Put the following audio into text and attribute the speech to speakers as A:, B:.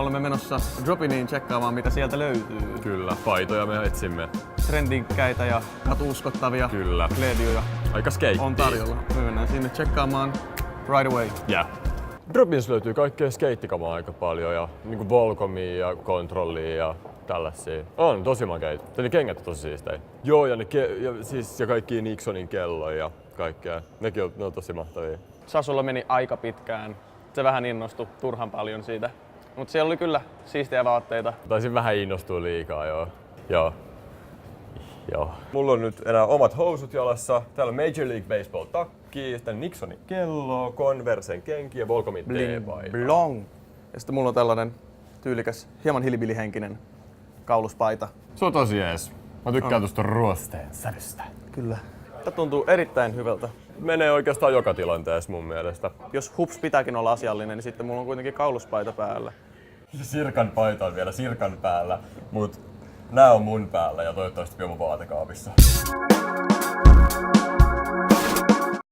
A: Olemme menossa Dropiniin tsekkaamaan mitä sieltä löytyy.
B: Kyllä, paitoja me etsimme.
A: Trendikkäitä ja katuuskottavia
B: Kyllä.
A: ledjuja
B: Aika skeittiä.
A: on tarjolla. Me mennään sinne tsekkaamaan right away.
B: Yeah. Dropinissa löytyy kaikkea skeittikamaa aika paljon ja niinku Volcomia ja Controllia ja tällaisia. On tosi makeita. Ne kengät on tosi siistejä. Joo, ja, ja kaikki Nixonin kelloja ja kaikkea. Ne on tosi mahtavia.
A: Sasulla meni aika pitkään. Se vähän innostui turhan paljon siitä. Mutta siellä oli kyllä siistejä vaatteita.
B: Taisin vähän innostua liikaa, joo. Mulla on nyt enää omat housut jalassa. Täällä on Major League Baseball takki, sitten Nixonin kello, Conversen kenki ja Volcomin teepaita.
A: Blong. Ja sitten mulla on tällainen tyylikäs, hieman hillbilly-henkinen kauluspaita.
B: Se on tosi jees. Mä tykkään tuosta ruosteen sävystä.
A: Kyllä. Tämä tuntuu erittäin hyvältä.
B: Menee oikeastaan joka tilanteessa mun mielestä.
A: Jos hups pitääkin olla asiallinen, niin sitten mulla on kuitenkin kauluspaita päällä.
B: Sirkan paita on vielä Sirkan päällä, mut nää on mun päällä ja toivottavasti vielä mun vaatekaapissa.